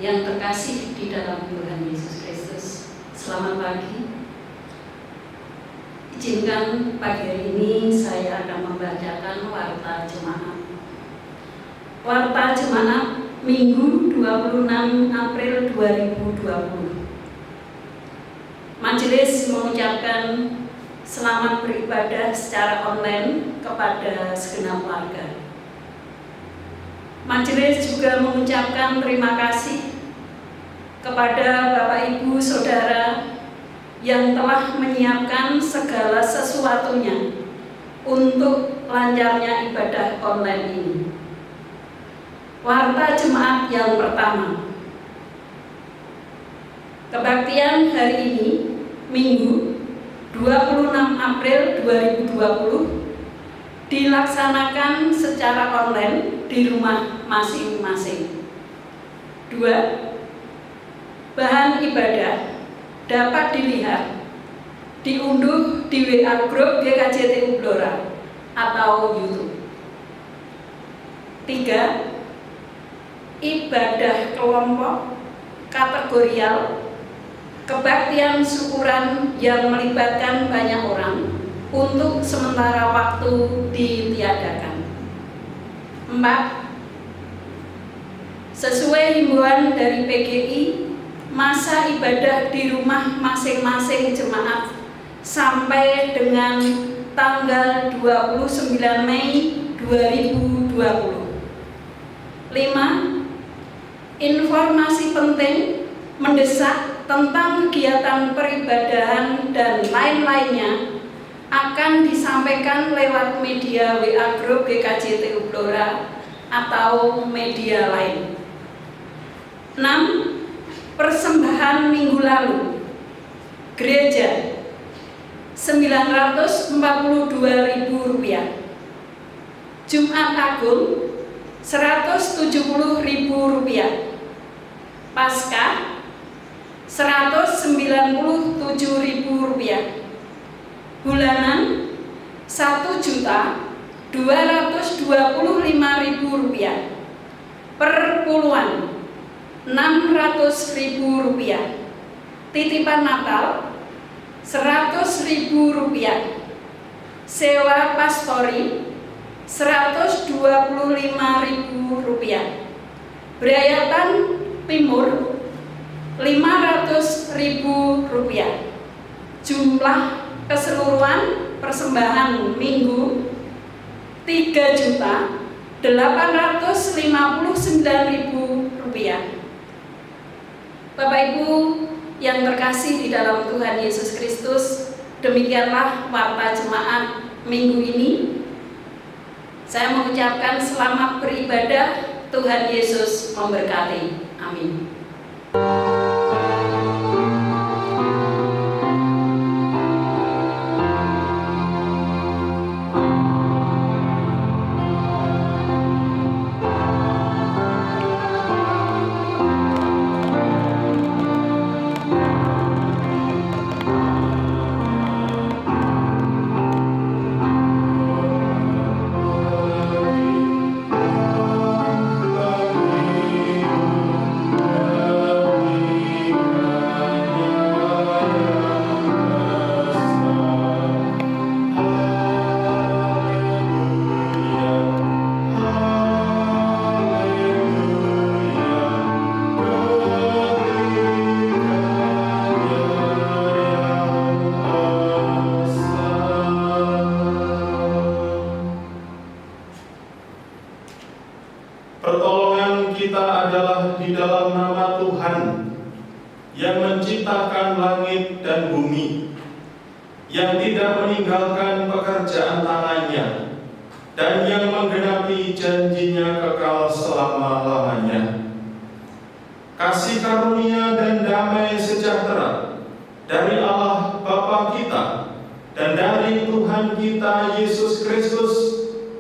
yang terkasih di dalam Tuhan Yesus Kristus, selamat pagi. Izinkan pagi hari ini saya akan membacakan Warta Jemaat. Warta Jemaat Minggu 26 April 2020. Majelis mengucapkan selamat beribadah secara online kepada segenap warga. Majelis juga mengucapkan terima kasih kepada Bapak Ibu Saudara yang telah menyiapkan segala sesuatunya untuk lancarnya ibadah online ini. Warta Jemaat yang pertama. Kebaktian hari ini, Minggu 26 April 2020, dilaksanakan secara online di rumah masing-masing. 2. Bahan ibadah dapat dilihat diunduh di WA Group GKJT Ublora atau YouTube. 3. Ibadah kelompok kategorial kebaktian syukuran yang melibatkan banyak orang untuk sementara waktu ditiadakan. 4. Sesuai himbauan dari PGI, masa ibadah di rumah masing-masing jemaat sampai dengan tanggal 29 Mei 2020. 5. Informasi penting mendesak tentang kegiatan peribadahan dan lain-lainnya akan disampaikan lewat media WA Group GKJT Ublora atau media lain. 6. Persembahan minggu lalu gereja Rp942.000, Jumat Agung Rp170.000, Paskah Rp197.000, bulanan Rp1.225.000, perpuluhan Rp600.000, titipan Natal Rp100.000, sewa pastori Rp125.000, berayatan timur Rp500.000. Jumlah keseluruhan persembahan minggu Rp3.859.000. Bapak Ibu yang terkasih di dalam Tuhan Yesus Kristus, demikianlah warta jemaat minggu ini. Saya mengucapkan selamat beribadah. Tuhan Yesus memberkati. Amin. menciptakan langit dan bumi, yang tidak meninggalkan pekerjaan tangannya, dan yang menggenapi janjinya kekal selama-lamanya. Kasih karunia dan damai sejahtera dari Allah Bapa kita dan dari Tuhan kita Yesus Kristus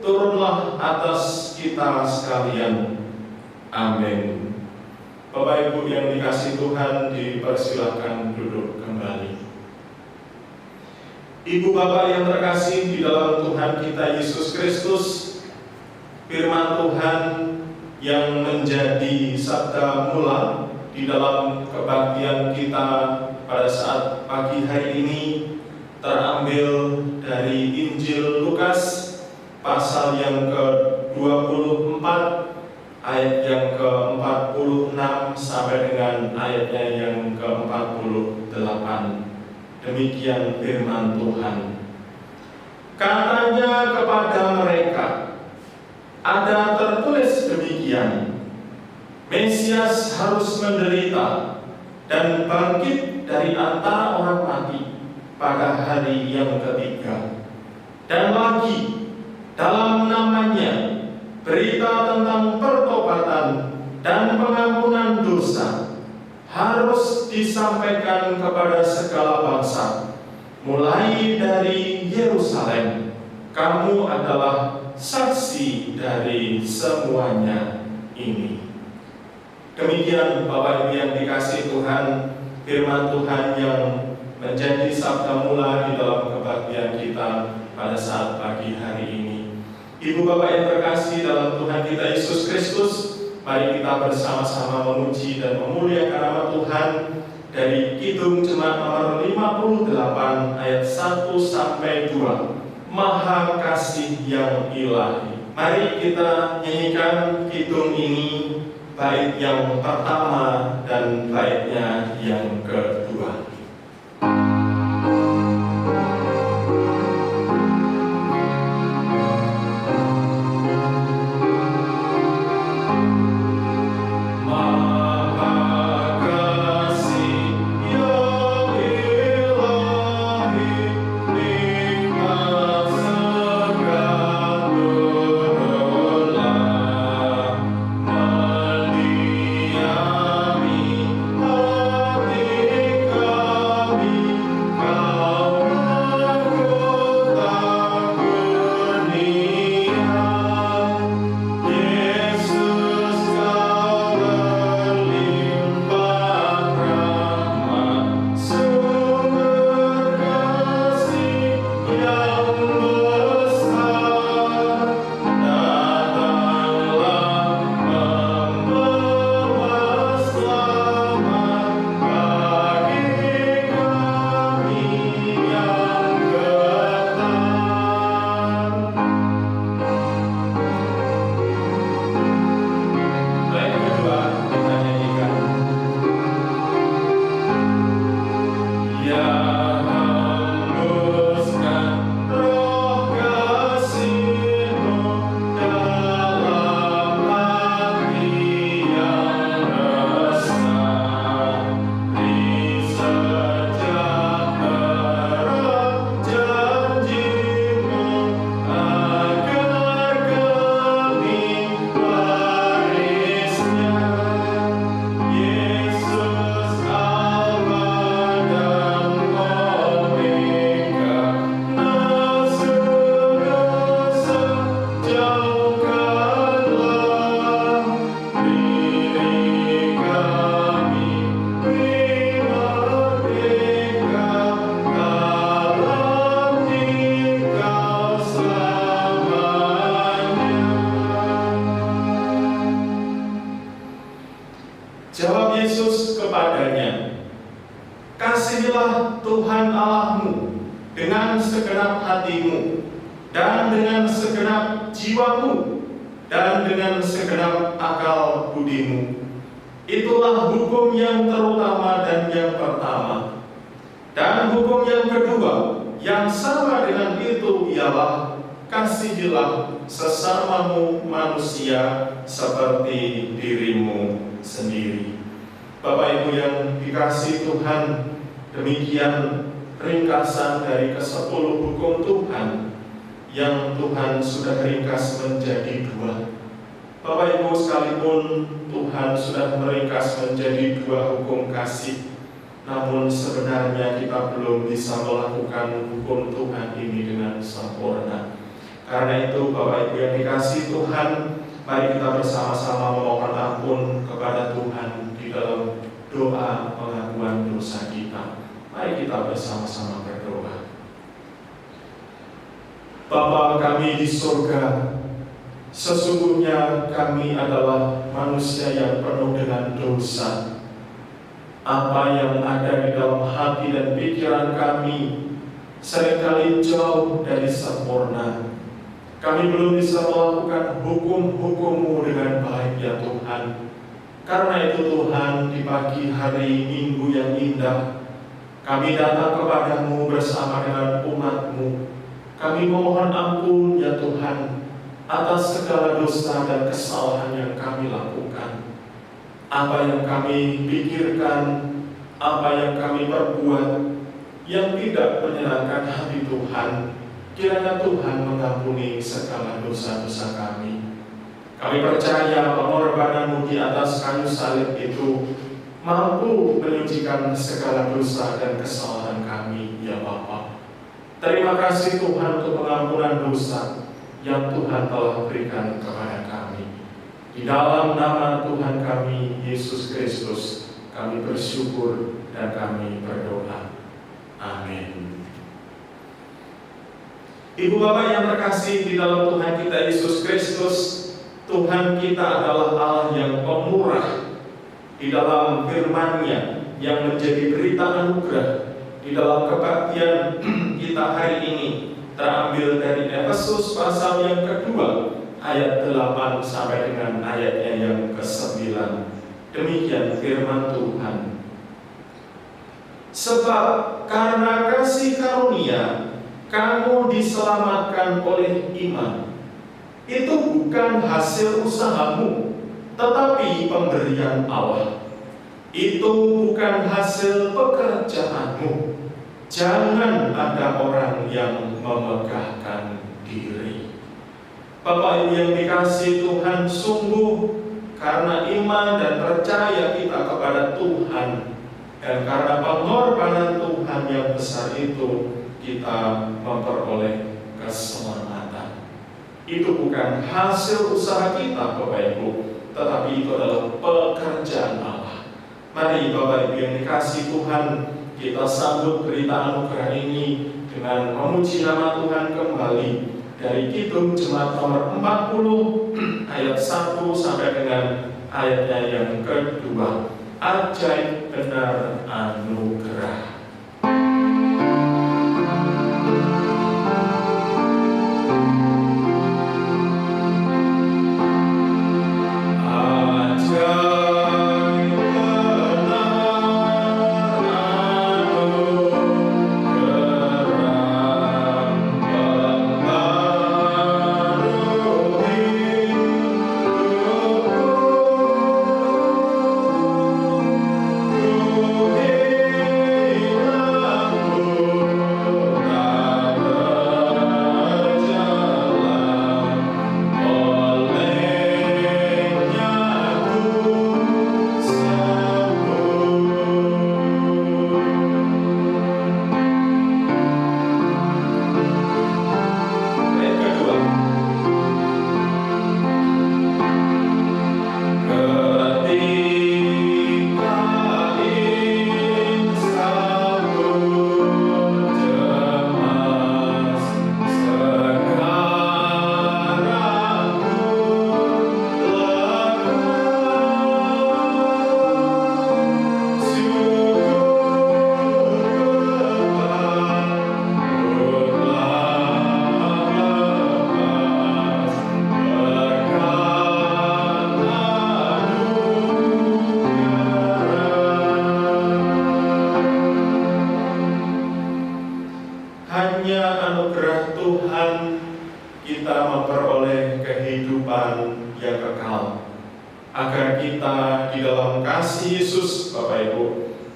turunlah atas kita sekalian. Amin. Bapak Ibu yang dikasihi Tuhan, dipersilakan duduk kembali. Ibu Bapak yang terkasih di dalam Tuhan kita Yesus Kristus, firman Tuhan yang menjadi sabda mula di dalam kebaktian kita pada saat pagi hari ini terambil dari Injil Lukas pasal yang ke-24 ayat yang ke-46 sampai dengan ayatnya yang ke-48. Demikian firman Tuhan. Katanya kepada mereka, ada tertulis demikian, Mesias harus menderita dan bangkit dari antara orang mati pada hari yang ketiga. Dan lagi, dalam namanya berita tentang pertobatan dan pengampunan dosa harus disampaikan kepada segala bangsa, mulai dari Yerusalem. Kamu adalah saksi dari semuanya ini. Demikian Bapak Ibu yang dikasihi Tuhan, firman Tuhan yang menjadi sabda mula di dalam kebaktian kita pada saat pagi hari ini. Ibu Bapak yang terkasih dalam Tuhan kita Yesus Kristus, mari kita bersama-sama memuji dan memuliakan nama Tuhan dari Kidung Jemaat nomor 58 ayat 1 sampai 2. Maha Kasih yang Ilahi. Mari kita nyanyikan kidung ini, bait yang pertama dan baitnya yang kedua. Jawab Yesus kepadanya, kasihilah Tuhan Allahmu dengan segenap hatimu, dan dengan segenap jiwamu, dan dengan segenap akal budimu. Itulah hukum yang terutama dan yang pertama. Dan hukum yang kedua, yang sama dengan itu ialah, kasihilah sesamamu manusia seperti dirimu sendiri. Bapak Ibu yang dikasihi Tuhan, Demikian ringkasan dari ke-10 hukum Tuhan yang Tuhan sudah ringkas menjadi 2. Bapak Ibu, sekalipun Tuhan sudah meringkas menjadi 2 hukum kasih, namun sebenarnya kita belum bisa melakukan hukum Tuhan ini dengan sempurna. Karena itu Bapak Ibu yang dikasihi Tuhan, mari kita bersama-sama memohon ampun kepada Tuhan di dalam doa pengakuan dosa kita. Mari kita bersama-sama berdoa. Bapa kami di surga, sesungguhnya kami adalah manusia yang penuh dengan dosa. Apa yang ada di dalam hati dan pikiran kami seringkali jauh dari sempurna. Kami belum bisa melakukan hukum-hukum-Mu dengan baik ya Tuhan. Karena itu Tuhan, di pagi hari Minggu yang indah, kami datang kepadamu bersama dengan umat-Mu. Kami memohon ampun ya Tuhan atas segala dosa dan kesalahan yang kami lakukan. Apa yang kami pikirkan, apa yang kami perbuat yang tidak menyenangkan hati Tuhan, kiranya Tuhan mengampuni segala dosa-dosa kami. Kami percaya pengorbanan-Mu di atas kayu salib itu mampu menyucikan segala dosa dan kesalahan kami ya Bapa. Terima kasih Tuhan untuk pengampunan dosa yang Tuhan telah berikan kepada kami. Di dalam nama Tuhan kami, Yesus Kristus, kami bersyukur dan kami berdoa. Amin. Ibu Bapak yang terkasih di dalam Tuhan kita Yesus Kristus, Tuhan kita adalah Allah yang pemurah. Di dalam firman-Nya yang menjadi berita anugerah, di dalam kebaktian kita hari ini terambil dari Efesus pasal yang kedua ayat 8 sampai dengan ayatnya yang ke-9. Demikian firman Tuhan. Sebab karena kasih karunia kamu diselamatkan oleh iman. Itu bukan hasil usahamu, tetapi pemberian Allah. Itu bukan hasil pekerjaanmu. Jangan ada orang yang memegahkan diri. Bapak Ibu yang dikasihi Tuhan, sungguh karena iman dan percaya kita kepada Tuhan dan karena pengorbanan Tuhan yang besar itu, kita memperoleh keselamatan. Itu bukan hasil usaha kita Bapak Ibu, tetapi itu adalah pekerjaan Allah. Mari Bapak Ibu yang dikasihi Tuhan, kita sambut berita anugerah ini dengan memuji nama Tuhan kembali dari Kidung Jemaat nomor 40 ayat 1 sampai dengan ayatnya yang kedua. Ajaib benar anugerah.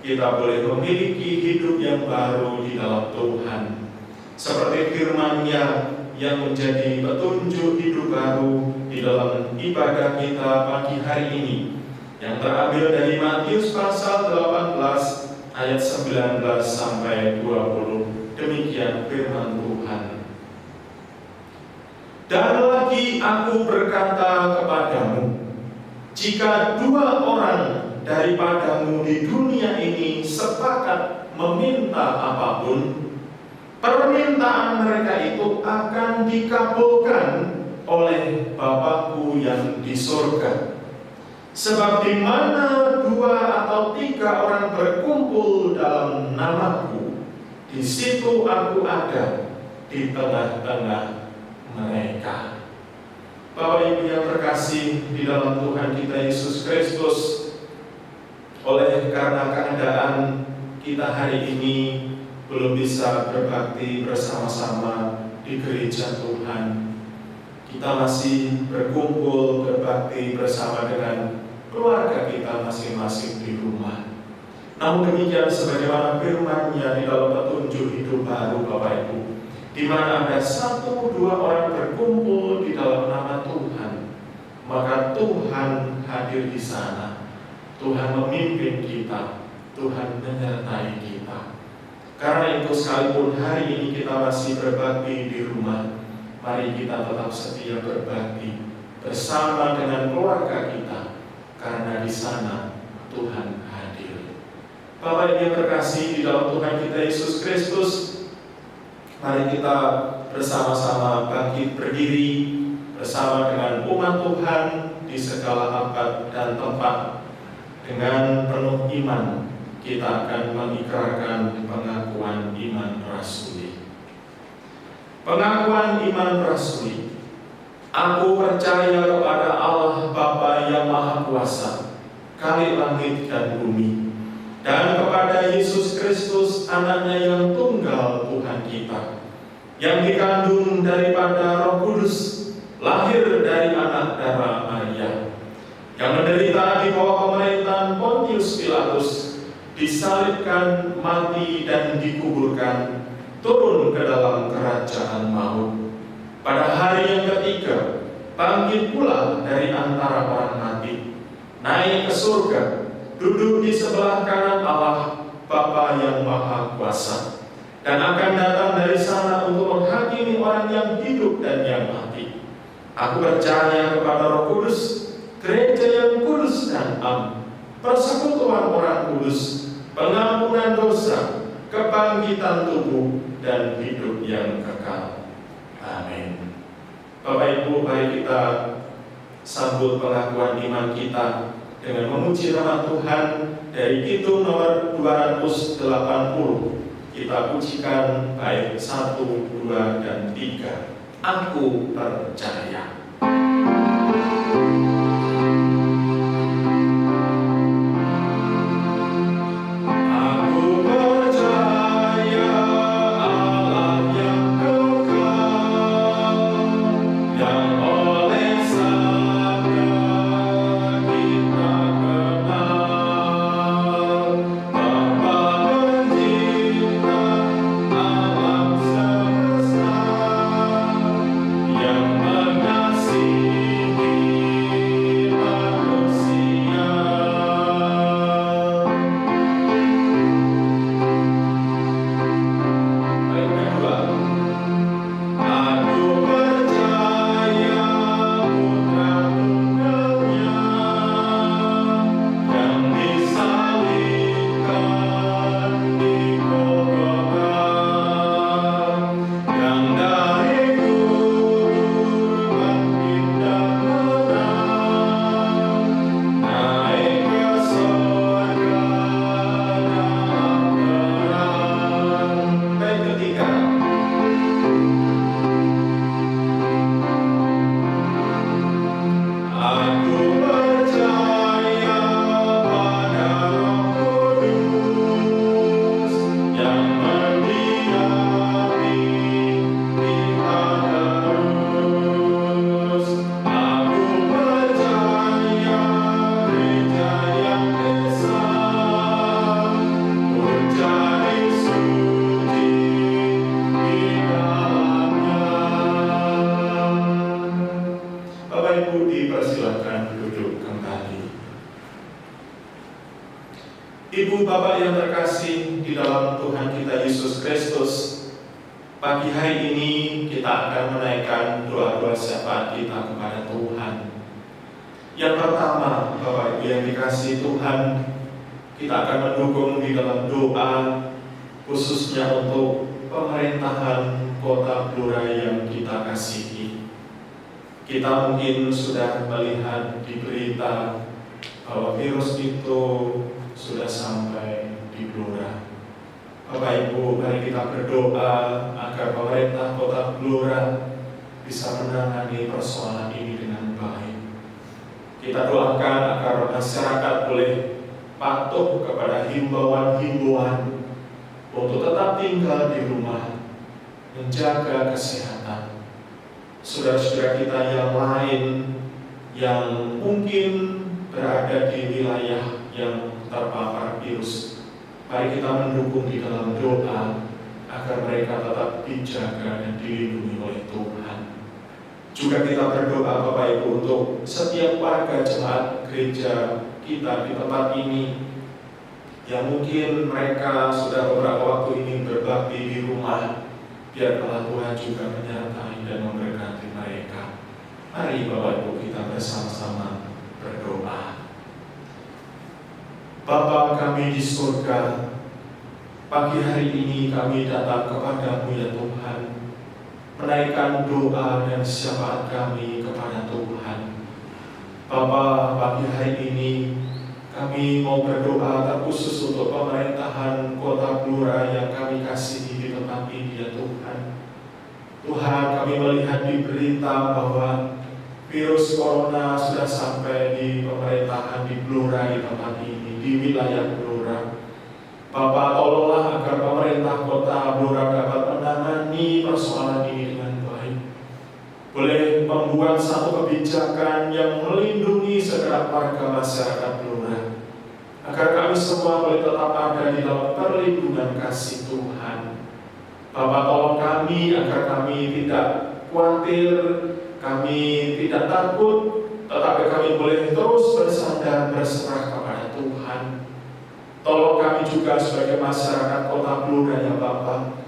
kita boleh memiliki hidup yang baru di dalam Tuhan. Seperti firman-Nya yang menjadi petunjuk hidup baru di dalam ibadah kita pagi hari ini, yang terambil dari Matius pasal 18 ayat 19 sampai 20. Demikian firman Tuhan. Dan lagi aku berkata kepadamu, jika 2 orang daripadamu di dunia ini sepakat meminta apapun, permintaan mereka itu akan dikabulkan oleh Bapa-Ku yang di surga. Sebab di mana 2 atau 3 orang berkumpul dalam nama-Ku, di situ Aku ada di tengah-tengah mereka. Bapak Ibu yang terkasih di dalam Tuhan kita Yesus Kristus, oleh karena keadaan kita hari ini belum bisa berbakti bersama-sama di gereja Tuhan, kita masih berkumpul berbakti bersama dengan keluarga kita masing-masing di rumah. Namun demikian, sebagaimana firman-Nya di dalam petunjuk hidup baru Bapak Ibu, di mana ada 1-2 orang berkumpul di dalam nama Tuhan, maka Tuhan hadir di sana. Tuhan memimpin kita, Tuhan menyertai kita. Karena itu, sekalipun hari ini kita masih berbakti di rumah, mari kita tetap setia berbakti bersama dengan keluarga kita, karena di sana Tuhan hadir. Bapak Ibu yang terkasih di dalam Tuhan kita Yesus Kristus, mari kita bersama-sama bangkit berdiri bersama dengan umat Tuhan di segala abad dan tempat. Dengan penuh iman kita akan mengikrarkan pengakuan iman rasuli. Pengakuan iman rasuli. Aku percaya kepada Allah Bapa yang Maha Kuasa, Khalik langit dan bumi, dan kepada Yesus Kristus, Anaknya yang tunggal Tuhan kita, yang dikandung daripada Roh Kudus, lahir dari anak darah Maria, yang menderita di bawah pemerintahan Pontius Pilatus, disalibkan, mati, dan dikuburkan, turun ke dalam kerajaan maut. Pada hari yang ketiga, bangkit pula dari antara orang mati, naik ke surga, duduk di sebelah kanan Allah Bapa yang Maha Kuasa, dan akan datang dari sana untuk menghakimi orang yang hidup dan yang mati. Aku percaya kepada Roh Kudus, gereja yang kudus dan am, persekutuan orang kudus, pengampunan dosa, kebangkitan tubuh, dan hidup yang kekal. Amin. Bapak Ibu, mari kita sambut pengakuan iman kita dengan memuji nama Tuhan dari Kidung nomor 280. Kita pujikan bait 1, 2, dan 3. Aku percaya. Yang mengasihi Ibu bapak yang terkasih di dalam Tuhan kita Yesus Kristus, pagi hari ini kita akan menaikkan doa-doa syafaat kita kepada Tuhan. Yang pertama, Bapak Ibu yang dikasihi Tuhan, kita akan mendukung di dalam doa khususnya untuk pemerintahan Kota Blora yang kita kasihi. Kita mungkin sudah melihat di berita bahwa virus itu sudah sampai di Blora. Bapak Ibu, mari kita berdoa agar pemerintah Kota Blora bisa menangani persoalan ini dengan baik. Kita doakan agar masyarakat boleh patuh kepada himbauan-himbauan untuk tetap tinggal di rumah, menjaga kesehatan. Saudara-saudara kita yang lain yang mungkin berada di wilayah yang terpapar virus, mari kita mendukung di dalam doa agar mereka tetap dijaga dan dilindungi oleh Tuhan. Juga kita berdoa Bapak Ibu untuk setiap warga jemaat gereja kita di tempat ini yang mungkin mereka sudah beberapa waktu ini berbakti di rumah. Biarlah Tuhan juga menyertai dan memberkati mereka. Mari Bapak Ibu kita bersama-sama berdoa. Bapa kami di surga, pagi hari ini kami datang kepadamu ya Tuhan, menaikkan doa dan syafaat kami kepada Tuhan. Bapa, pagi hari ini kami mau berdoa terkhusus untuk pemerintahan Kota Blora yang kami kasihi di tempat ini ya Tuhan. Tuhan, kami melihat di berita bahwa virus corona sudah sampai di pemerintahan di Blora di tempat ini, di wilayah Blora. Bapak, tolonglah agar pemerintah Kota Blora dapat menangani persoalan ini dengan baik. Boleh membuat satu kebijakan yang melindungi segenap warga masyarakat Blora, agar kami semua boleh tetap ada di dalam perlindungan kasih Tuhan. Bapak, tolong kami agar kami tidak khawatir, kami tidak takut, tetapi kami boleh terus bersandar berserah kepada Tuhan. Tolong kami juga sebagai masyarakat Kota Blora ya Bapak,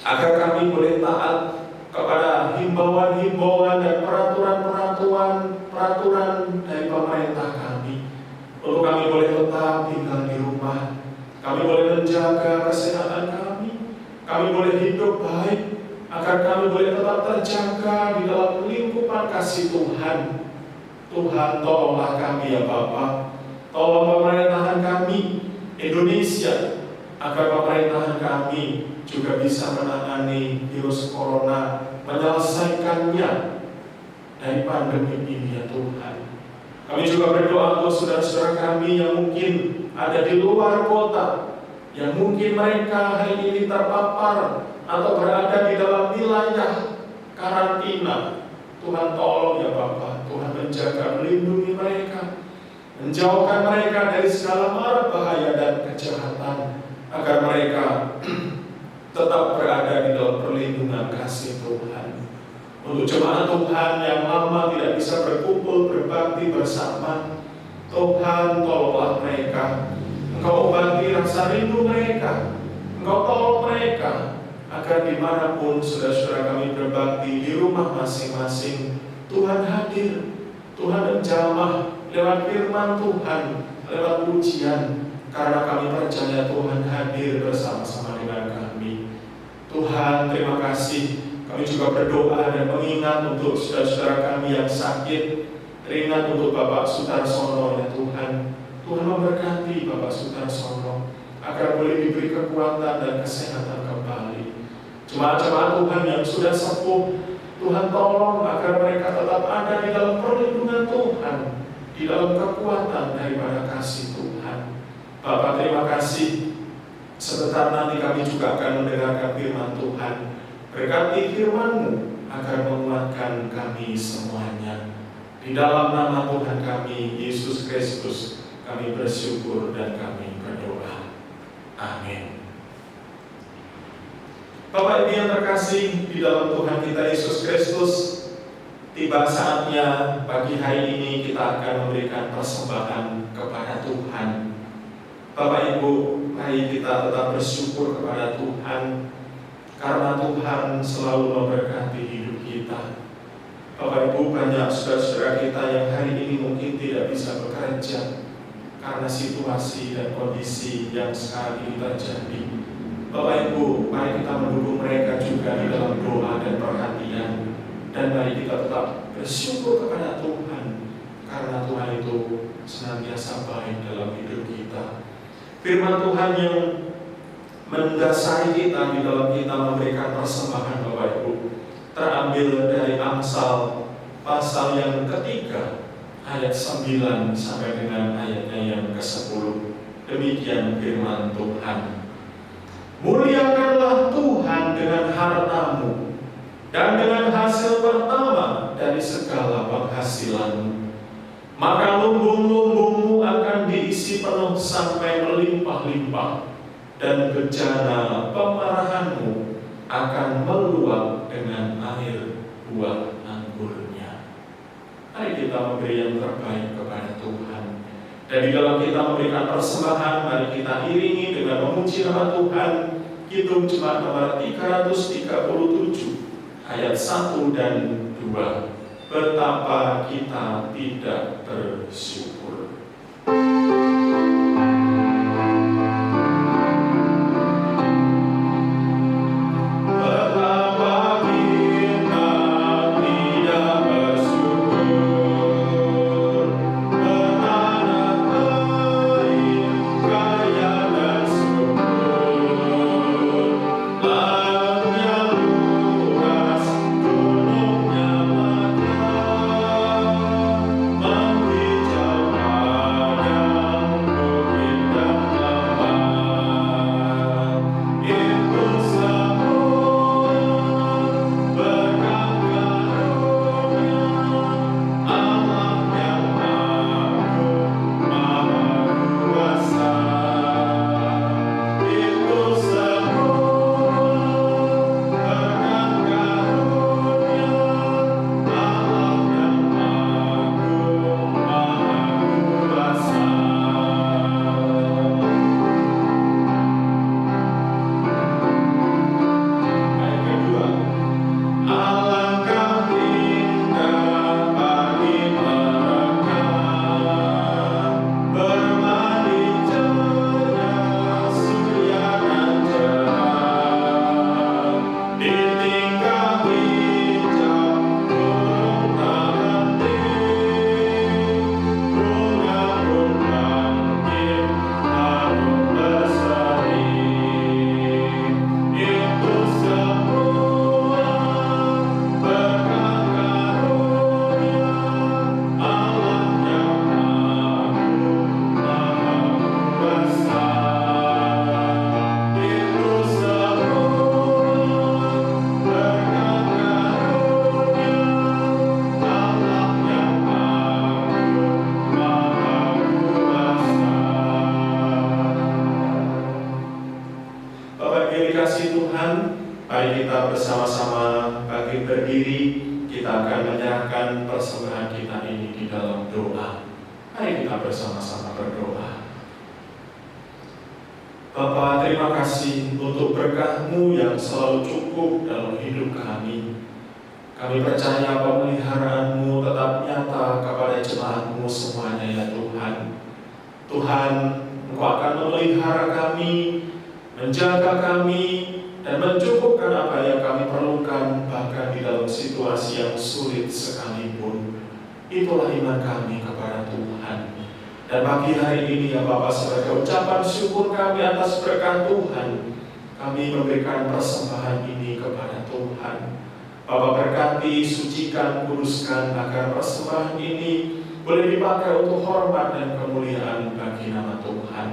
agar kami boleh taat kepada himbauan-himbauan dan peraturan dari pemerintah kami, untuk kami boleh tetap tinggal di rumah, kami boleh menjaga kesehatan kami boleh hidup baik, agar kami boleh tetap terjaga di dalam lingkupan kasih Tuhan. Tuhan, tolonglah kami ya Bapa, tolong pemerintahan kami Indonesia, agar pemerintahan kami juga bisa menangani virus corona, menyelesaikannya dari pandemi ini ya Tuhan. Kami juga berdoa untuk saudara-saudara kami yang mungkin ada di luar kota, yang mungkin mereka hari ini terpapar atau berada di dalam wilayah karantina. Tuhan tolong ya Bapak, Tuhan menjaga, melindungi mereka, menjauhkan mereka dari segala mara bahaya dan kejahatan, agar mereka tetap berada di dalam perlindungan kasih Tuhan. Untuk jemaat Tuhan yang lama tidak bisa berkumpul berbakti bersama, Tuhan tolonglah mereka. Engkau obati rasa rindu mereka, Engkau tolong mereka, agar dimanapun saudara-saudara kami berbakti di rumah masing-masing, Tuhan hadir, Tuhan menjamah lewat firman Tuhan, lewat pujian, karena kami percaya Tuhan hadir bersama-sama dengan kami. Tuhan, terima kasih. Kami juga berdoa dan mengingat untuk saudara-saudara kami yang sakit, teringat untuk Bapak Sutarsono ya Tuhan. Tuhan memberkati Bapak Sutarsono, agar boleh diberi kekuatan dan kesehatan kembali. Jemaat-jemaat Tuhan yang sudah sepuh, Tuhan tolong agar mereka tetap ada di dalam perlindungan Tuhan, di dalam kekuatan daripada kasih Tuhan. Bapak, terima kasih. Sebentar nanti kami juga akan mendengarkan firman Tuhan. Berkati firman-Mu agar menguatkan kami semuanya. Di dalam nama Tuhan kami, Yesus Kristus, kami bersyukur dan kami berdoa. Amin. Bapak Ibu yang terkasih di dalam Tuhan kita Yesus Kristus, tiba saatnya pagi hari ini kita akan memberikan persembahan kepada Tuhan. Bapak Ibu, mari kita tetap bersyukur kepada Tuhan, karena Tuhan selalu memberkati hidup kita. Bapak Ibu, banyak saudara-saudara kita yang hari ini mungkin tidak bisa bekerja karena situasi dan kondisi yang sekarang ini terjadi. Bapak Ibu, mari kita mendukung mereka juga di dalam doa dan perhatian. Dan mari kita tetap bersyukur kepada Tuhan, karena Tuhan itu senantiasa baik dalam hidup kita. Firman Tuhan yang mendasari kita di dalam kita memberikan persembahan, Bapak Ibu, terambil dari Amsal pasal yang ketiga, ayat 9 sampai dengan ayatnya yang ke-10. Demikian firman Tuhan. Muliakanlah Tuhan dengan hartamu dan dengan hasil pertama dari segala penghasilanmu. Maka lumbung-lumbungmu akan diisi penuh sampai melimpah-limpah, dan bejana pemarahanmu akan meluap dengan air buah anggurnya. Mari kita memberi yang terbaik kepada Tuhan. Dan di dalam kita memberikan persembahan, mari kita iringi dengan memuji nama Tuhan. Kidung Jemaat nomor 337 ayat 1 dan 2. Betapa kita tidak bersyukur. Bapa, terima kasih untuk berkat-Mu yang selalu cukup dalam hidup kami. Kami percaya pemeliharaan-Mu tetap nyata kepada jemaat-Mu semuanya, ya Tuhan. Tuhan, Engkau akan memelihara kami, menjaga kami, dan mencukupkan apa yang kami perlukan, bahkan di dalam situasi yang sulit sekalipun. Itulah iman kami kepada Tuhan. Dan pagi hari ini, ya Bapak, sebagai ucapan syukur kami atas berkat Tuhan, kami memberikan persembahan ini kepada Tuhan. Bapak berkati, sucikan, kuduskan, agar persembahan ini boleh dipakai untuk hormat dan kemuliaan bagi nama Tuhan.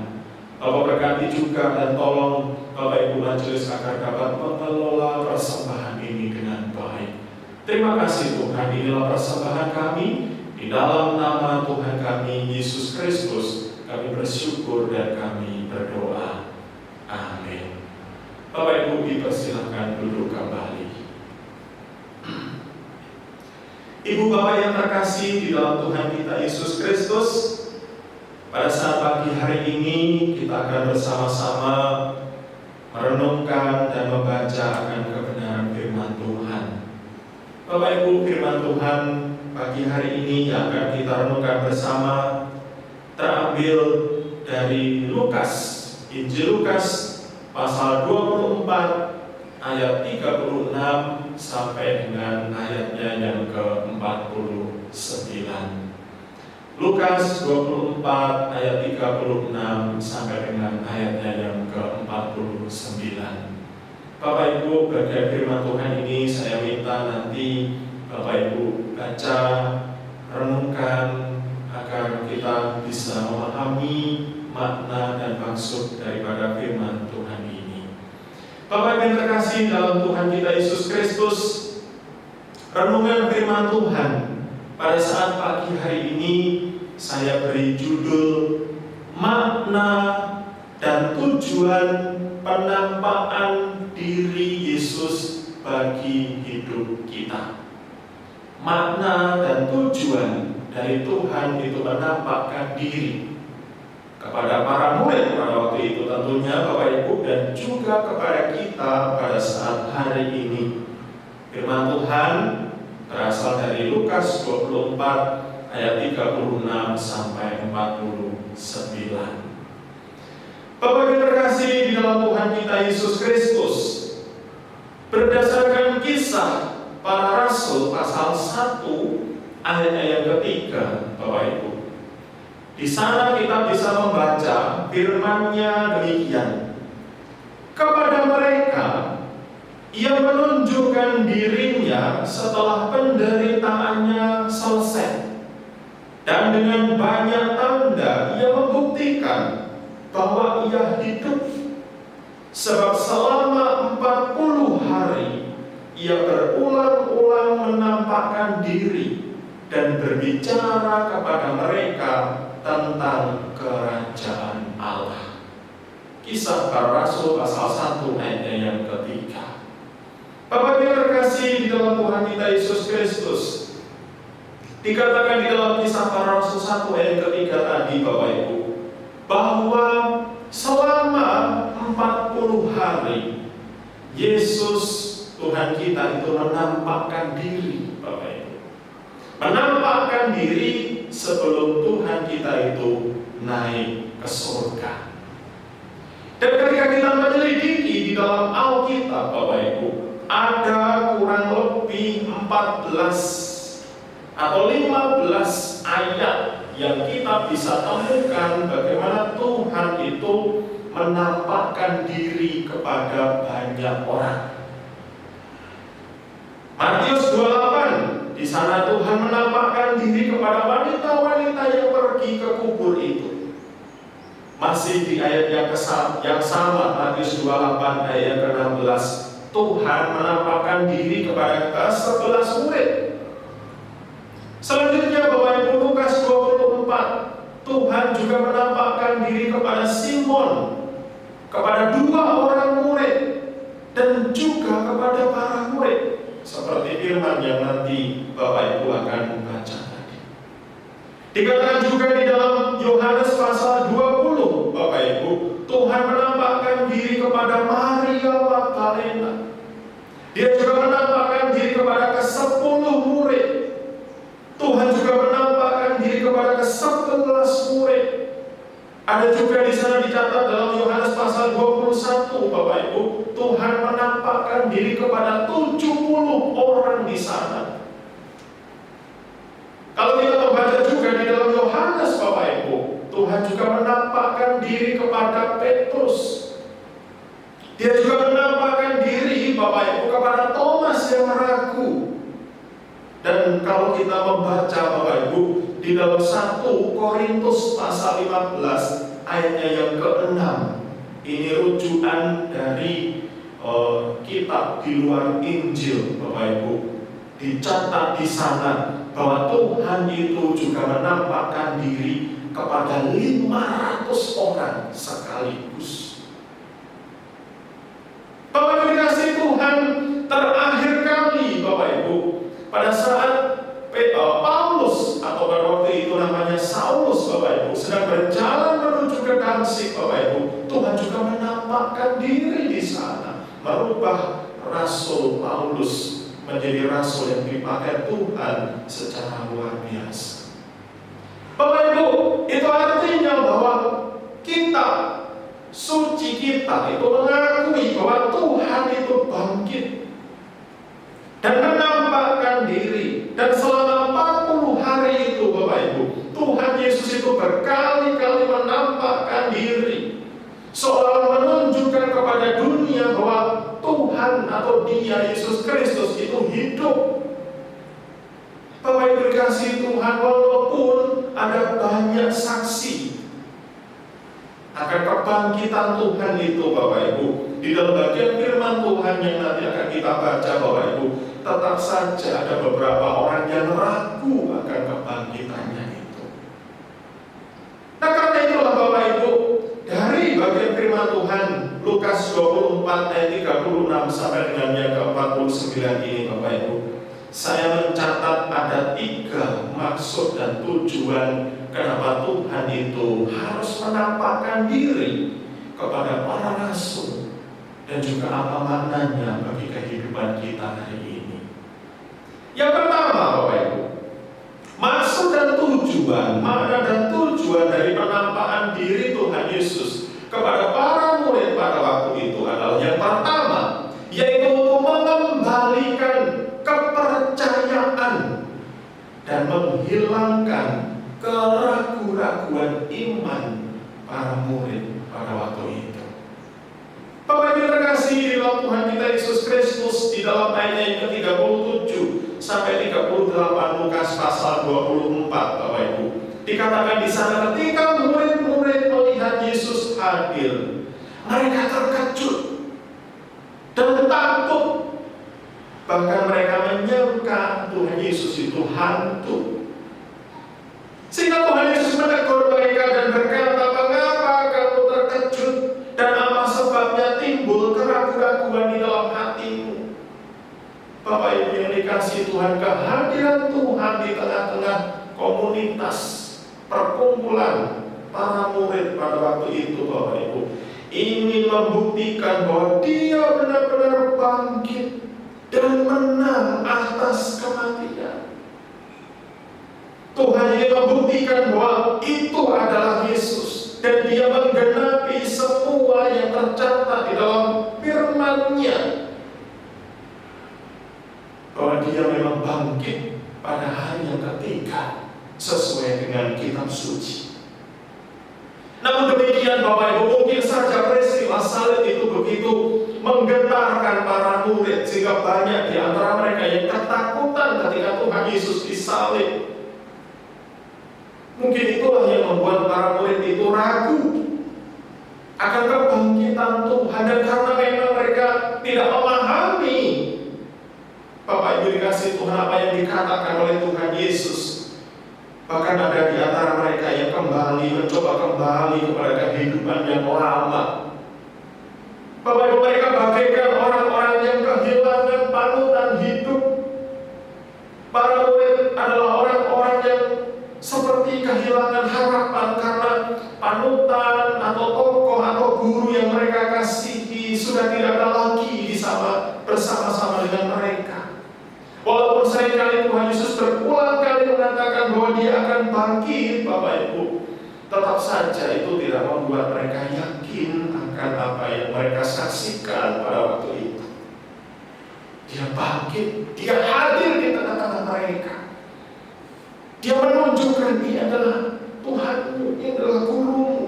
Bapak berkati juga dan tolong Bapak Ibu Majelis agar dapat mengelola persembahan ini dengan baik. Terima kasih Tuhan, inilah persembahan kami. Di dalam nama Tuhan kami, Yesus Kristus, kami bersyukur dan kami berdoa. Amin. Bapak Ibu dipersilakan duduk kembali. Ibu Bapak yang terkasih di dalam Tuhan kita Yesus Kristus, pada saat pagi pagi hari ini kita akan bersama-sama merenungkan dan membaca akan kebenaran firman Tuhan. Bapak Ibu, firman Tuhan pagi hari ini yang akan kita renungkan bersama terambil dari Lukas, Injil Lukas pasal 24 ayat 36 sampai dengan ayatnya yang ke-49. Lukas 24 ayat 36 sampai dengan ayatnya yang ke-49. Bapak Ibu, bagian firman Tuhan ini saya minta nanti Bapak Ibu baca, renungkan agar kita bisa memahami makna dan maksud daripada firman Tuhan ini. Bapak Ibu yang terkasih dalam Tuhan kita Yesus Kristus, renungan firman Tuhan pada saat pagi hari ini saya beri judul makna dan tujuan penampakan diri Yesus bagi hidup kita. Makna dan tujuan dari Tuhan itu menampakkan diri kepada para murid pada waktu itu tentunya Bapak Ibu, dan juga kepada kita pada saat hari ini. Firman Tuhan berasal dari Lukas 24 ayat 36 sampai 49. Bapak Ibu terkasih di dalam Tuhan kita Yesus Kristus, berdasarkan kisah para rasul pasal 1 ayatnya yang ketiga, Bapak Ibu. Di sana kita bisa membaca firman-Nya demikian. Kepada mereka Ia menunjukkan dirinya setelah penderitaannya selesai, dan dengan banyak tanda Ia membuktikan bahwa Ia hidup. Sebab selama 40 hari Ia berulang-ulang menampakkan diri dan berbicara kepada mereka tentang kerajaan Allah. Kisah para Rasul pasal 1 ayatnya yang ketiga. Bapak yang terkasih di dalam Tuhan kita Yesus Kristus, dikatakan di dalam kisah para Rasul 1 ayat ketiga tadi Bapak Ibu, bahwa selama 40 hari Yesus Tuhan kita itu menampakkan diri, Bapak Ibu. Menampakkan diri sebelum Tuhan kita itu naik ke surga. Dan ketika kita menyelidiki di dalam Alkitab, Bapak Ibu, ada kurang lebih 14 atau 15 ayat yang kita bisa temukan bagaimana Tuhan itu menampakkan diri kepada banyak orang. Matius 28, di sana Tuhan menampakkan diri kepada wanita-wanita yang pergi ke kubur itu. Masih di ayat yang sama, Matius 28 ayat ke-16, Tuhan menampakkan diri kepada 11 murid. Selanjutnya Bapak Ibu, Lukas 24, Tuhan juga menampakkan diri kepada Simon, kepada 2 orang murid, dan juga kepada para murid. Seperti firman yang nanti Bapak Ibu akan baca tadi. Dikatakan juga di dalam Yohanes pasal 20, Bapak Ibu, Tuhan menampakkan diri kepada Maria Magdalena. Dia juga menampakkan diri kepada ke-10 murid. Tuhan juga menampakkan diri kepada ke-11 murid. Ada juga di sana dicatat dalam Yohanes pasal 21, Bapak Ibu, Tuhan menampakkan diri kepada 70 orang di sana. Kalau kita membaca juga di dalam Yohanes, Bapak Ibu, Tuhan juga menampakkan diri kepada Petrus. Dia juga menampakkan diri, Bapak Ibu, kepada Thomas yang ragu. Dan kalau kita membaca, Bapak Ibu, di dalam 1 Korintus pasal 15 ayatnya yang ke-6, ini rujukan dari kitab di luar Injil, Bapak Ibu. Dicatat di sana bahwa Tuhan itu juga menampakkan diri kepada 500 orang sekaligus. Bapak Ibu dikasih Tuhan, terakhir kali Bapak Ibu, pada saat Paulus atau pada waktu itu namanya Saulus, Bapak Ibu, sedang berjalan menuju diri di sana, merubah Rasul Paulus menjadi rasul yang dipakai Tuhan secara luar biasa. Bapak Ibu, itu artinya bahwa kita, suci kita itu mengakui bahwa Tuhan itu bangkit dan menampakkan diri. Dan selama 40 hari itu Bapak Ibu, Tuhan Yesus itu berkali-kali menampakkan diri, seolah menunjukkan kepada dunia bahwa Tuhan atau Dia, Yesus Kristus itu hidup. Bapak Ibu dikasihi Tuhan, walaupun ada banyak saksi akan kebangkitan Tuhan itu Bapak Ibu, di dalam bagian firman Tuhan yang nanti akan kita baca Bapak Ibu, tetap saja ada beberapa orang yang ragu akan kebangkitannya itu. Nah, karena itulah Bapak Ibu, dari bagian firman Tuhan Lukas 24 ayat 36 sampai dengan yang ke-49 ini Bapak Ibu, saya mencatat ada 3 maksud dan tujuan kenapa Tuhan itu harus menampakkan diri kepada para rasul, dan juga apa maknanya bagi kehidupan kita hari ini. Yang pertama Bapak Ibu, maksud dan tujuan, makna dan tujuan dari penampakan diri Tuhan Yesus kepada para murid pada waktu itu adalah yang pertama, yaitu untuk mengembalikan kepercayaan dan menghilangkan keraguan-raguan iman para murid pada waktu itu. Bapak Ibu terkasih di dalam Tuhan kita Yesus Kristus, di dalam ayat yang ke-37 sampai 38 Lukas pasal 24 Bapak Ibu, dikatakan di sana ketika murid-murid melihat Yesus hadir, mereka terkejut dan takut. Bahkan mereka menyangka Tuhan Yesus itu hantu. Sehingga Tuhan Yesus menegur mereka dan berkata, "Mengapa kamu terkejut? Dan apa sebabnya timbul keraguan-raguan di dalam hatimu?" Bapak Ibu yang dikasihi Tuhan, kehadiran Tuhan di tengah-tengah komunitas perkumpulan para murid pada waktu itu Bapak Ibu ingin membuktikan bahwa Dia benar-benar bangkit dan menang atas kematian. Tuhan ingin membuktikan bahwa itu adalah Yesus, dan Dia menggenapi semua yang tercatat di dalam firman-Nya, bahwa Dia memang bangkit pada hari yang ketiga sesuai dengan kitab suci. Namun demikian Bapak Ibu, mungkin saja peristiwa salib itu begitu menggetarkan para murid sehingga banyak di antara mereka yang ketakutan ketika Tuhan Yesus disalib. Mungkin itulah yang membuat para murid itu ragu akan kebangkitan Tuhan, dan karena memang mereka tidak memahami Bapak Ibu dikasihi Tuhan apa yang dikatakan oleh Tuhan Yesus. Bahkan ada di antara mereka yang mencoba kembali kepada kehidupan yang lama. Bapak Ibu, mereka bagaikan orang-orang yang kehilangan panutan hidup. Para murid adalah orang-orang yang seperti kehilangan harapan karena panutan atau tokoh atau guru yang mereka kasihi sudah tidak ada lagi bersama-sama dengan mereka. Walaupun seringkali Tuhan Yesus berulang kali mengatakan bahwa Dia akan bangkit, Bapak Ibu, tetap saja itu tidak membuat mereka yakin akan apa yang mereka saksikan pada waktu itu. Dia bangkit, Dia hadir di tengah-tengah mereka. Dia menunjukkan Dia adalah Tuhanmu, Dia adalah gurumu.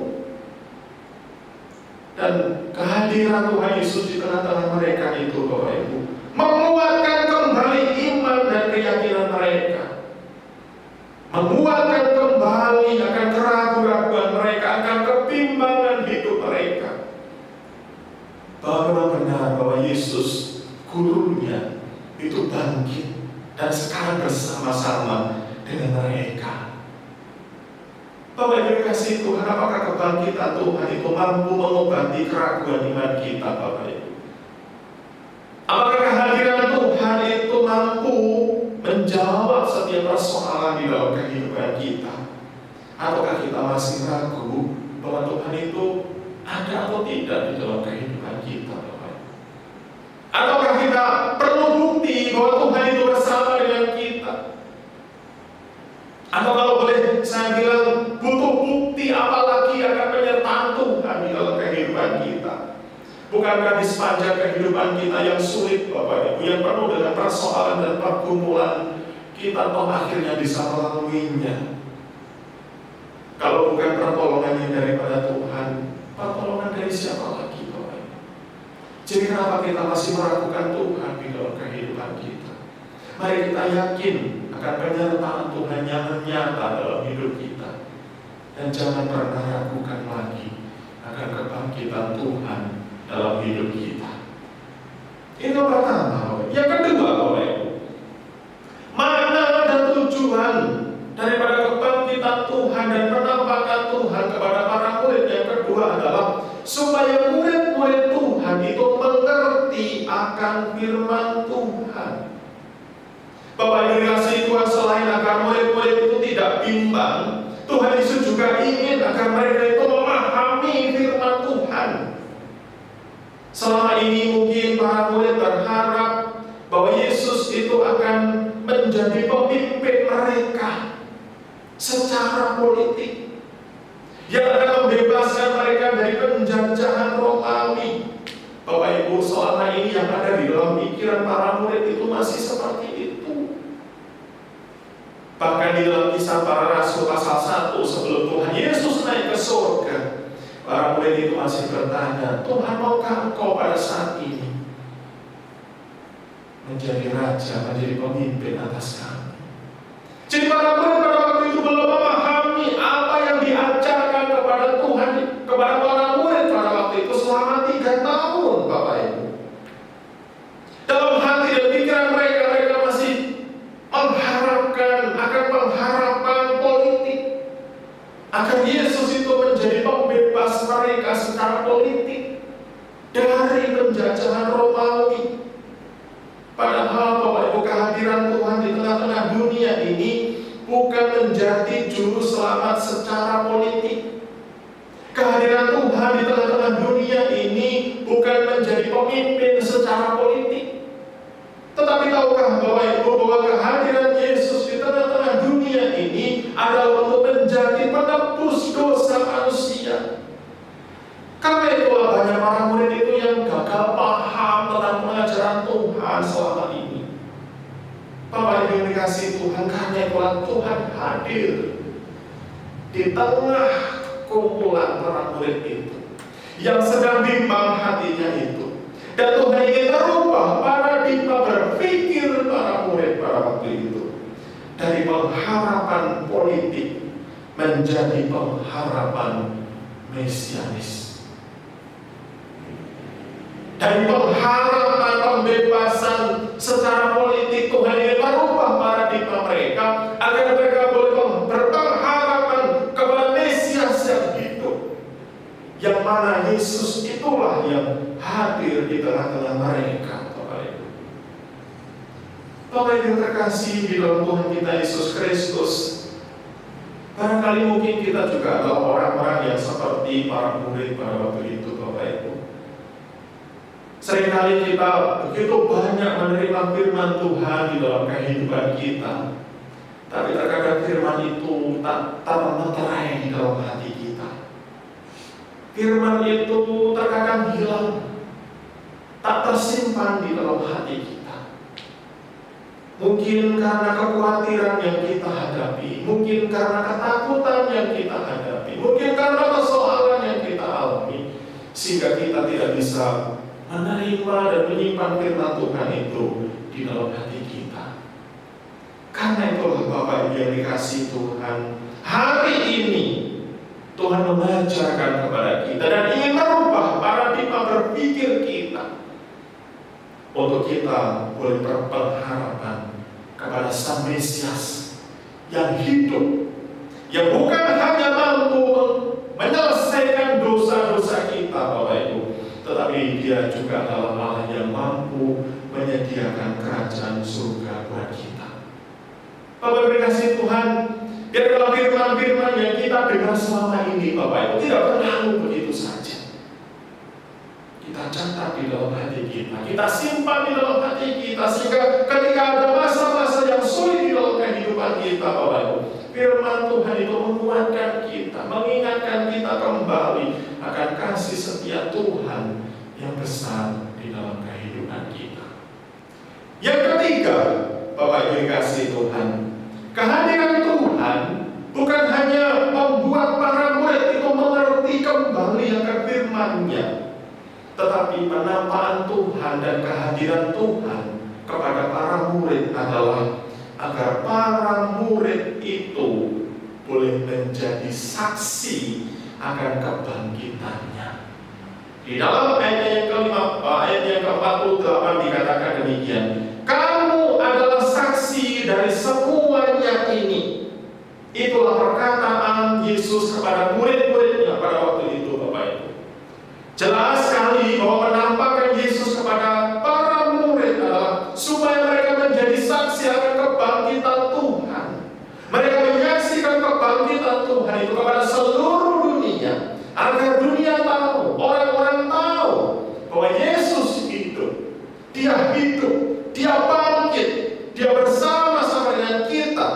Dan kehadiran Tuhan Yesus di tengah-tengah mereka itu, Bapak Ibu, menguatkan kembali iman dan keyakinan mereka, menguatkan kembali akan keraguan-raguan mereka, akan kebimbangan hidup mereka, bahwa memang benar bahwa Yesus gurunya itu bangkit dan sekarang bersama-sama dengan mereka. Bapak Ibu kasih Tuhan, apakah kebangkitan Tuhan itu mampu mengobati keraguan iman kita, Bapak Ibu? Apakah kehadiran Tuhan itu mampu menjawab setiap persoalan di dalam kehidupan kita? Ataukah kita masih ragu bahwa Tuhan itu ada atau tidak di dalam kehidupan kita? Atau kalau boleh saya bilang, butuh bukti apalagi akan penyertaan Tuhan di dalam kehidupan kita. Bukankah di sepanjang kehidupan kita yang sulit Bapak Ibu, yang penuh dengan persoalan dan pergumulan, kita toh akhirnya bisa melaluinya. Kalau bukan pertolongannya daripada Tuhan, pertolongan dari siapa lagi Bapak Ibu? Jadi kenapa kita masih meragukan Tuhan di dalam kehidupan kita? Mari kita yakin akan penyertaan Tuhan yang nyata dalam hidup kita. Dan jangan pernah ragukan lagi akan kebangkitan Tuhan dalam hidup kita. Ini yang pertama. Yang kedua Bapak Ibu, makna dan tujuan daripada kebangkitan Tuhan dan penampakan Tuhan kepada para murid yang kedua adalah supaya murid-murid Tuhan itu mengerti akan firman Tuhan. Bapak Ibu dikasihi Tuhan, selain agar murid-murid itu tidak bimbang, Tuhan Yesus juga ingin agar mereka itu memahami firman Tuhan. Selama ini mungkin para murid berharap bahwa Yesus itu akan menjadi pemimpin mereka secara politik, yang akan membebaskan mereka dari penjajahan Romawi. Bapak Ibu, selama ini yang ada di dalam pikiran para murid itu masih seperti itu. Bahkan di dalam Kisah Para Rasul pasal 1, sebelum Tuhan Yesus naik ke surga, para murid itu masih bertanya, Tuhan, maukah Engkau pada saat ini menjadi raja, menjadi pemimpin atas kami? Jadi para murid pada waktu itu belum memahami apa yang diajarkan kepada Tuhan, kepada para murid pada waktu itu selama 3 tahun, Bapak Ibu. Dalam hati dan pikiran mereka, mereka masih mengharapkan akan pengharapan politik, agar Yesus itu menjadi pembebas mereka secara politik dari penjajahan Romawi. Padahal Bapak Ibu, kehadiran Tuhan di tengah-tengah dunia ini bukan menjadi juru selamat secara politik. Kehadiran Tuhan di tengah-tengah dunia ini bukan menjadi pemimpin secara politik. Tetapi tahukah Bapak Ibu bahwa kehadiran Yesus di tengah-tengah dunia ini adalah untuk menjadi penebus dosa manusia. Karena itulah banyak para murid itu yang gagal paham tentang pengajaran Tuhan selama ini. Bapak Ibu yang dikasihi Tuhan, karena itulah Tuhan hadir di tengah kumpulan para murid itu yang sedang bimbang hatinya itu. Dan Tuhan ingin merubah paradigma berpikir para murid pada waktu itu dari pengharapan politik menjadi pengharapan mesianis. Dari pengharapan pembebasan secara politik, Tuhan ingin merubah paradigma mereka agar mereka boleh berpengharapan kepada Mesias yang hidup, yang mana Yesus itulah yang hadir di tengah-tengah mereka. Bapak Ibu yang terkasih di dalam Tuhan kita Yesus Kristus, barangkali mungkin kita juga adalah orang-orang yang seperti para murid pada waktu itu, Bapak Ibu. Seringkali kita begitu banyak menerima firman Tuhan di dalam kehidupan kita, tapi terkadang firman itu tak termeterai di dalam hati kita. Firman itu terkadang hilang, tak tersimpan di dalam hati kita. Mungkin karena kekhawatiran yang kita hadapi, mungkin karena ketakutan yang kita hadapi, mungkin karena persoalan yang kita alami, sehingga kita tidak bisa menerima dan menyimpan firman Tuhan itu di dalam hati kita. Karena itulah Bapak Ibu yang dikasihi Tuhan, hari ini Tuhan mengajarkan kepada kita dan ingin merubah paradigma berpikir kita untuk kita boleh berpengharapan kepada Sang Mesias yang hidup, yang bukan hanya mampu menyelesaikan dosa-dosa kita, Bapak Ibu, tetapi Dia juga adalah Allah yang mampu menyediakan kerajaan surga buat kita. Bapak Ibu dikasihi Tuhan, biar kalau firman-firman yang kita dengar selama ini, Bapak Ibu, tidak berlalu begitu saja. Kita catat di dalam hati kita, kita simpan di dalam hati kita, sehingga ketika ada masa-masa yang sulit di dalam kehidupan kita, Bapak Ibu, firman Tuhan itu menguatkan kita, mengingatkan kita kembali akan kasih setia Tuhan yang besar di dalam kehidupan kita. Yang ketiga, Bapak Ibu yang kasih Tuhan, kehadiran Tuhan bukan hanya membuat para murid itu mengerti kembali akan firman-Nya, tetapi penampaan Tuhan dan kehadiran Tuhan kepada para murid adalah agar para murid itu boleh menjadi saksi akan kebangkitannya. Di dalam ayat yang ke-48 dikatakan demikian, kamu adalah saksi dari semuanya ini. Itulah perkataan Yesus kepada murid-muridnya pada waktu itu, Bapak Ibu. Jelas sekali bahwa penampakan Yesus kepada para murid adalah supaya mereka menjadi saksi akan kebangkitan Tuhan. Mereka menyaksikan kebangkitan Tuhan itu kepada seluruh dunia, agar dunia tahu, orang-orang tahu bahwa Yesus hidup, Dia hidup, Dia bangkit, Dia bersama-sama dengan kita,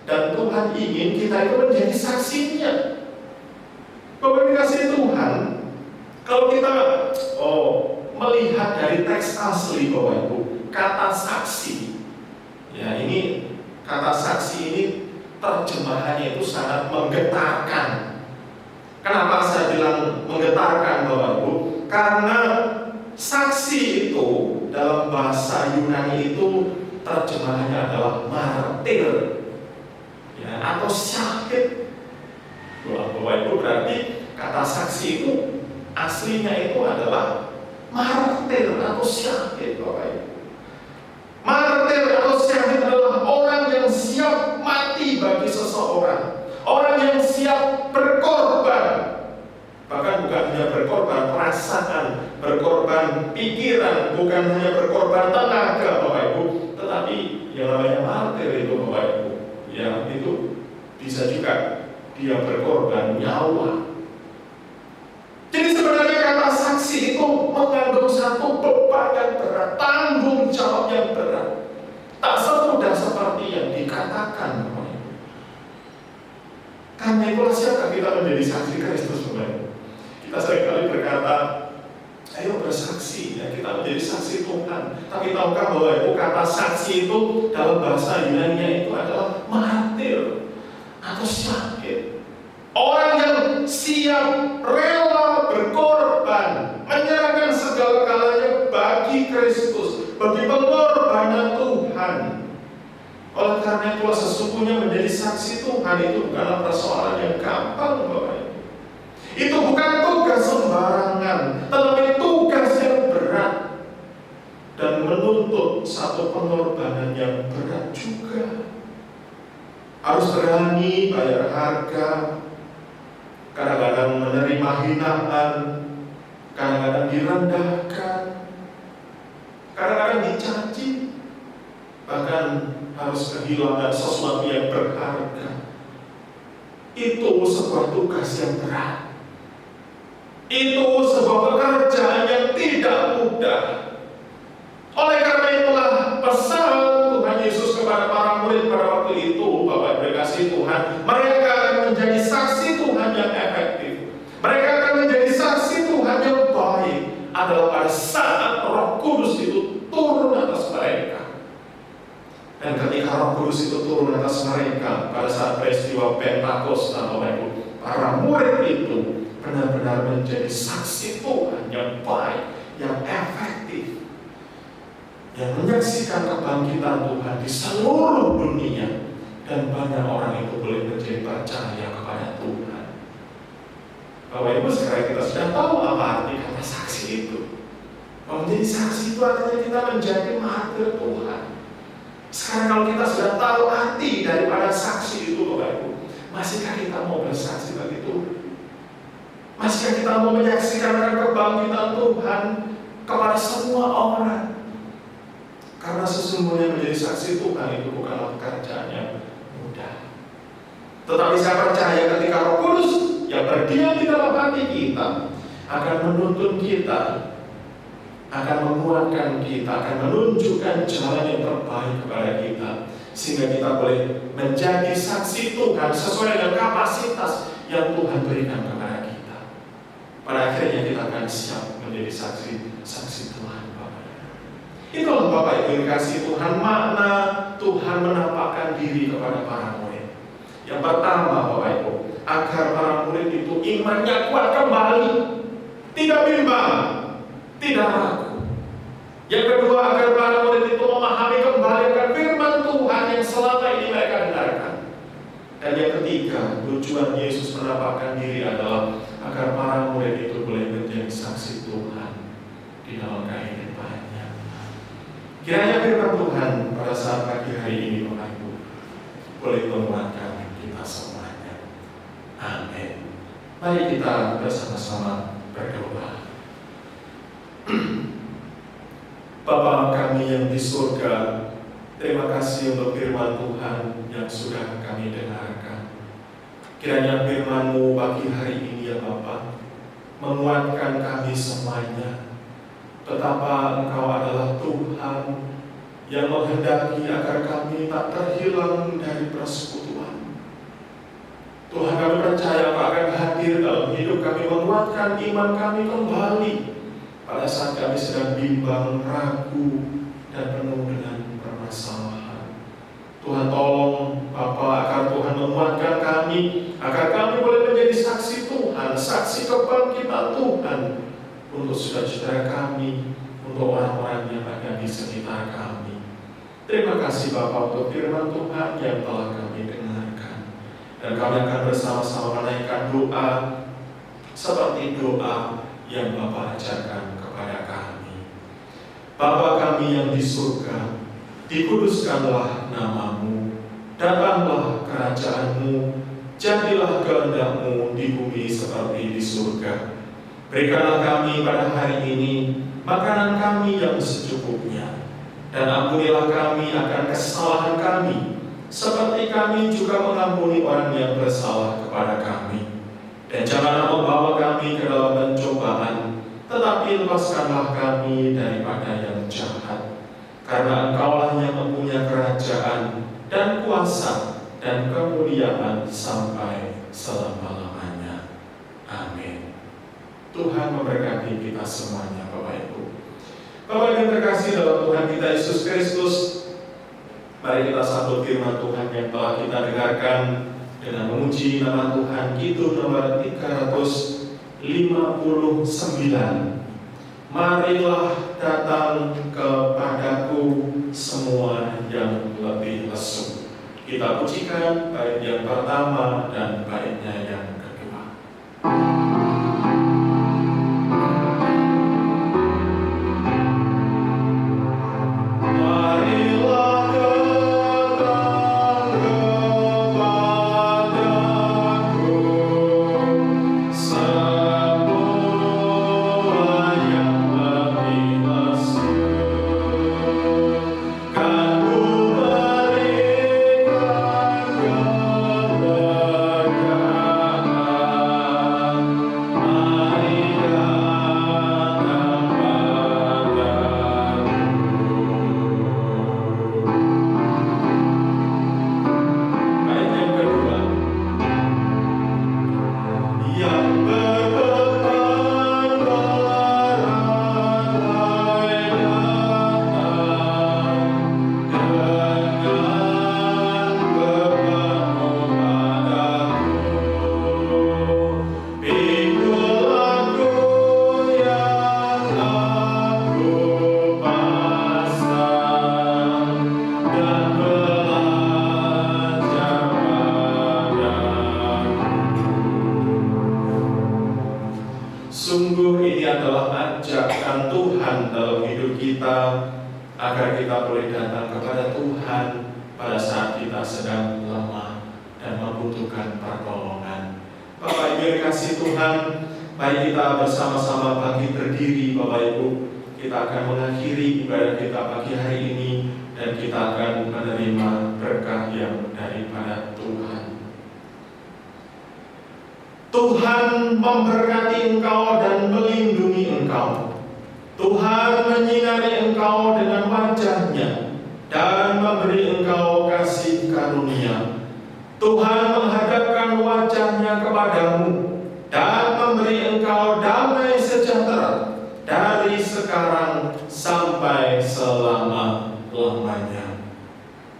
dan Tuhan ingin kita itu menjadi saksinya. Bapak dikasih Tuhan, kalau kita melihat dari teks asli, Bapak Ibu, kata saksi, ya ini kata saksi ini terjemahannya itu sangat menggetarkan. Kenapa saya bilang menggetarkan, Bapak Ibu? Karena saksi itu dalam bahasa Yunani itu terjemahannya adalah martir, ya, atau syahid. Bapak Ibu, berarti kata saksi itu aslinya itu adalah martir atau syahid, Bapak Ibu. Martir atau syahid adalah orang yang siap mati bagi seseorang, orang yang siap berkorban. Bahkan bukan hanya berkorban perasaan, berkorban pikiran, bukan hanya berkorban tenaga, Bapak Ibu, tetapi yang namanya martir itu, Bapak Ibu, ya itu bisa juga dia berkorban nyawa. Jadi sebenarnya kata saksi itu mengandung satu beban yang berat, tanggung jawab yang berat. Tak semudah seperti yang dikatakan. Karena itulah siapa kita menjadi saksi Kristus, Bapak. Kita seringkali berkata, ayo bersaksi, ya, kita menjadi saksi Tuhan. Tapi tahukah bahwa itu kata saksi itu dalam bahasa Yunani itu adalah martir atau syahid. Orang yang siap rela berkorban, menyerahkan segala-galanya bagi Kristus, bagi pengorbanan Tuhan. Oleh karena itulah sesungguhnya menjadi saksi Tuhan itu bukanlah persoalan yang gampang, Bapak Ibu. Itu bukan tugas sembarangan, tetapi tugas yang berat dan menuntut satu pengorbanan yang berat juga. Harus berani bayar harga, kadang-kadang menerima hinaan, kadang-kadang direndahkan, kadang-kadang dicaci, bahkan harus kehilangan sesuatu yang berharga. Itu sebuah tugas yang berat. Itu sebuah pekerjaan yang tidak mudah. Oleh karena itulah pesan Tuhan Yesus kepada para murid pada waktu itu, Bapak berkasih Tuhan, mereka akan menjadi saksi Tuhan yang efektif. Mereka akan menjadi saksi Tuhan yang baik adalah pada saat Roh Kudus itu turun atas mereka. Dan ketika Roh Kudus itu turun atas mereka pada saat peristiwa Pentakosta, Bapak Ibu, para murid itu benar-benar menjadi saksi Tuhan yang baik, yang efektif, yang menyaksikan kebangkitan Tuhan di seluruh dunia, dan banyak orang itu boleh menjadi percaya kepada Tuhan. Bapak Ibu, sekarang kita sudah tahu apa arti kata saksi itu. Menjadi saksi itu artinya kita menjadi martir Tuhan. Sekarang kalau kita sudah tahu arti daripada saksi itu, Bapak Ibu, masihkah kita mau bersaksi bagi Tuhan? Masihkah kita mau menyaksikan kebangkitan Tuhan kepada semua orang? Karena sesungguhnya menjadi saksi Tuhan itu bukanlah pekerjaan yang mudah. Tetapi saya percaya ketika Roh Kudus yang berdiam di dalam hati kita akan menuntun kita, akan menguatkan kita, akan menunjukkan jalan yang terbaik kepada kita. sehingga kita boleh menjadi saksi Tuhan sesuai dengan kapasitas yang Tuhan berikan kepada kita. Pada akhirnya kita akan siap menjadi saksi Tuhan, Bapak. Itulah Bapak Ibu yang kasih Tuhan, makna Tuhan menampakkan diri kepada para murid. Yang pertama, Bapak Ibu, agar para murid itu imannya kuat kembali, tidak bimbang, tidak ragu. Yang kedua, agar para murid itu memahami kembali akan firman Tuhan yang selama ini mereka dengarkan. Dan yang ketiga, tujuan Yesus menampakkan diri adalah agar para murid itu boleh menjadi saksi Tuhan di dalam kehidupannya. Kiranya firman Tuhan pada saat pagi hari ini, Bapak Ibu, boleh menguatkan kita semuanya. Amin. Mari kita bersama-sama berdoa. Bapa kami yang di surga, terima kasih untuk firman Tuhan yang sudah kami dengarkan. Kiranya firman-Mu pagi hari ini ya Bapa, menguatkan kami semuanya. Betapa Engkau adalah Tuhan yang menghendaki agar kami tak terhilang dari persekutuan. Tuhan, kami percaya Engkau akan hadir dalam hidup kami, menguatkan iman kami kembali pada saat kami sedang bimbang, ragu, dan penuh dengan permasalahan. Tuhan tolong Bapa agar Tuhan menguatkan kami, agar kami boleh menjadi saksi Tuhan, saksi kebangkitan Tuhan untuk saudara-saudara kami, untuk orang-orang yang ada di sekitar kami. Terima kasih Bapa untuk firman Tuhan yang telah kami dengarkan. Dan kami akan bersama-sama menaikkan doa seperti doa yang Bapa ajarkan kepada kami. Bapa kami yang di surga, dikuduskanlah nama-Mu, datanglah kerajaan-Mu, jadilah kehendak-Mu di bumi seperti di surga. Berikanlah kami pada hari ini makanan kami yang secukupnya, dan ampunilah kami akan kesalahan kami, seperti kami juga mengampuni orang yang bersalah kepada kami. Dan janganlah membawa kami ke dalam pencobaan, tetapi lepaskanlah kami daripada yang jahat. Karena Engkaulah yang mempunyai kerajaan dan kuasa dan kemuliaan sampai selama-lamanya. Amin. Tuhan memberkati kita semuanya, Bapak Ibu. Bapak yang terkasih dalam Tuhan kita Yesus Kristus, mari kita sambut firman Tuhan yang telah kita dengarkan dengan memuji nama Tuhan. Kidung nomor 359. Marilah datang kepadaku semua yang lebih lesu. Kita pujikan bait yang pertama dan baitnya yang kedua. Sungguh ini adalah ajakan Tuhan dalam hidup kita, agar kita boleh datang kepada Tuhan pada saat kita sedang lemah dan membutuhkan pertolongan. Bapak Ibu yang kasih Tuhan, mari kita bersama-sama bangkit berdiri. Bapak Ibu, kita akan mengakhiri ibadah kita pagi hari ini, dan kita akan menerima berkah yang daripada Tuhan. Tuhan memberkati engkau dan melindungi engkau. Tuhan menyinari engkau dengan wajah-Nya dan memberi engkau kasih karunia. Tuhan menghadapkan wajahnya kepadamu dan memberi engkau damai sejahtera dari sekarang sampai selama-lamanya.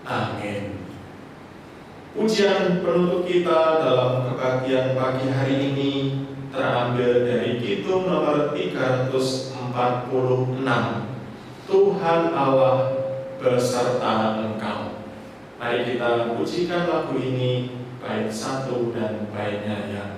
Amin. Pujian penutup kita dalam kebaktian pagi hari ini terambil dari Kidung nomor 346. Tuhan Allah beserta engkau. Mari kita pujikan lagu ini bait 1 dan baitnya yang